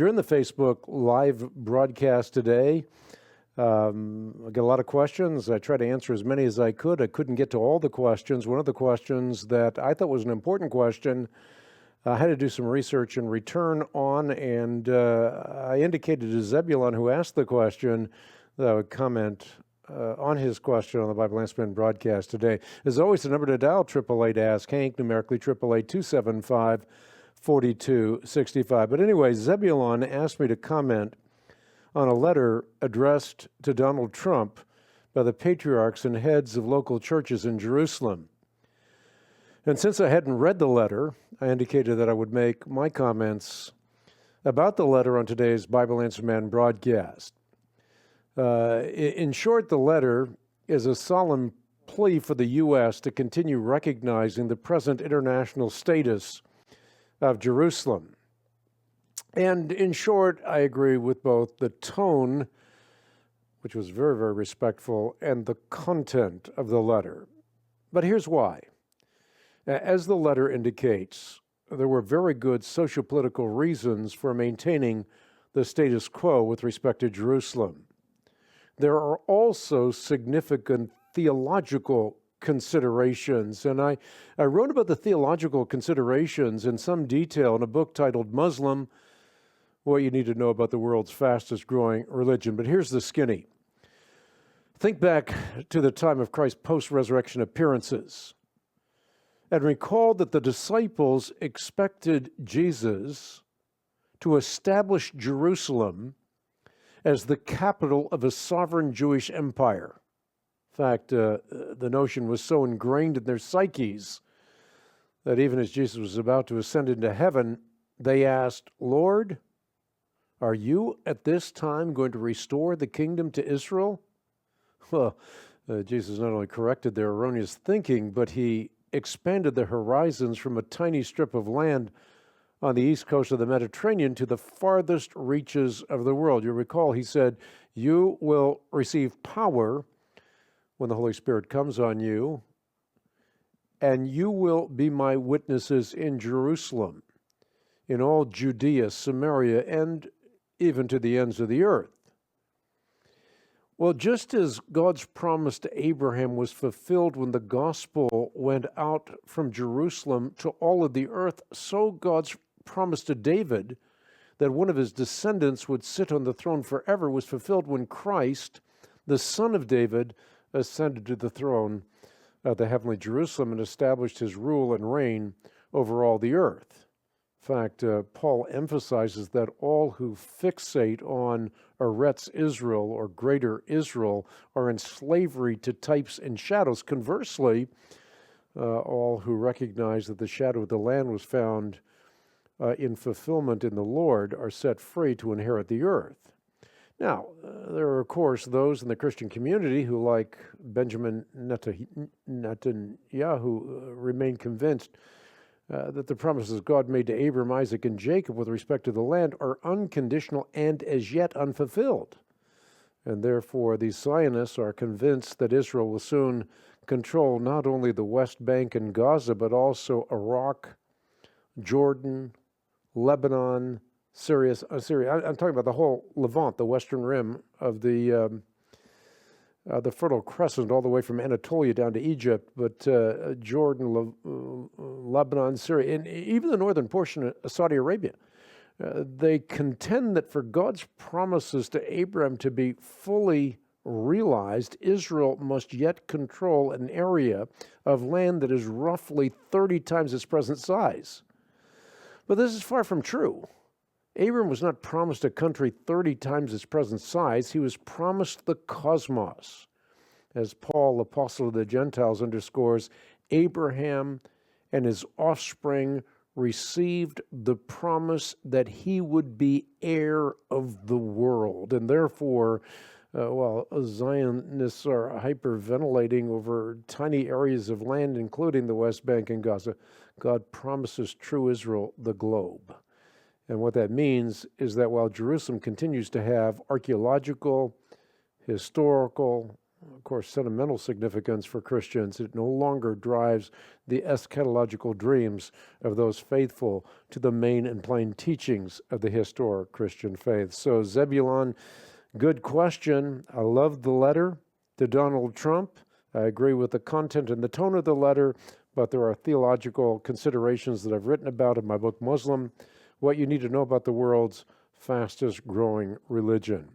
during the Facebook live broadcast today. I got a lot of questions. I tried to answer as many as I could. I couldn't get to all the questions. One of the questions that I thought was an important question, I had to do some research and return on, and I indicated to Zebulon, who asked the question, that I would comment on his question on the Bible Answer Man broadcast today. As always, the number to dial, 888-ASK-HANK, numerically 888-275-4265. But anyway, Zebulon asked me to comment on a letter addressed to Donald Trump by the patriarchs and heads of local churches in Jerusalem. And since I hadn't read the letter, I indicated that I would make my comments about the letter on today's Bible Answer Man broadcast. In short, the letter is a solemn plea for the U.S. to continue recognizing the present international status of Jerusalem. And in short, I agree with both the tone, which was very, very respectful, and the content of the letter. But here's why. As the letter indicates, there were very good socio-political reasons for maintaining the status quo with respect to Jerusalem. There are also significant theological considerations, and I wrote about the theological considerations in some detail in a book titled Muslim, What You Need to Know About the World's Fastest Growing Religion. But here's the skinny. Think back to the time of Christ's post-resurrection appearances and recall that the disciples expected Jesus to establish Jerusalem as the capital of a sovereign Jewish empire. In fact, the notion was so ingrained in their psyches that even as Jesus was about to ascend into heaven, they asked, "Lord, are you at this time going to restore the kingdom to Israel?" Well, Jesus not only corrected their erroneous thinking, but he expanded the horizons from a tiny strip of land on the east coast of the Mediterranean to the farthest reaches of the world. You recall, he said, "You will receive power when the Holy Spirit comes on you, and you will be my witnesses in Jerusalem, in all Judea, Samaria, and even to the ends of the earth." Well, just as God's promise to Abraham was fulfilled when the gospel went out from Jerusalem to all of the earth, so God's promise to David that one of his descendants would sit on the throne forever was fulfilled when Christ, the son of David, ascended to the throne of the heavenly Jerusalem and established his rule and reign over all the earth. In fact, Paul emphasizes that all who fixate on Eretz Israel or Greater Israel are in slavery to types and shadows. Conversely, all who recognize that the shadow of the land was found in fulfillment in the Lord are set free to inherit the earth. Now, there are, of course, those in the Christian community who, like Benjamin Netanyahu, remain convinced that the promises God made to Abraham, Isaac, and Jacob with respect to the land are unconditional and as yet unfulfilled. And therefore, these Zionists are convinced that Israel will soon control not only the West Bank and Gaza, but also Iraq, Jordan, Lebanon, Syria. I'm talking about the whole Levant, the western rim of the Fertile Crescent, all the way from Anatolia down to Egypt, but Jordan, Lebanon, Syria, and even the northern portion of Saudi Arabia. They contend that for God's promises to Abraham to be fully realized, Israel must yet control an area of land that is roughly 30 times its present size. But this is far from true. Abram was not promised a country 30 times its present size. He was promised the cosmos. As Paul, apostle of the Gentiles, underscores, Abraham and his offspring received the promise that he would be heir of the world. And therefore, while Zionists are hyperventilating over tiny areas of land, including the West Bank and Gaza, God promises true Israel the globe. And what that means is that while Jerusalem continues to have archaeological, historical, of course, sentimental significance for Christians. It no longer drives the eschatological dreams of those faithful to the main and plain teachings of the historic Christian faith. So, Zebulon, good question. I love the letter to Donald Trump. I agree with the content and the tone of the letter, but there are theological considerations that I've written about in my book, Muslim, What You Need to Know About the World's Fastest Growing Religion.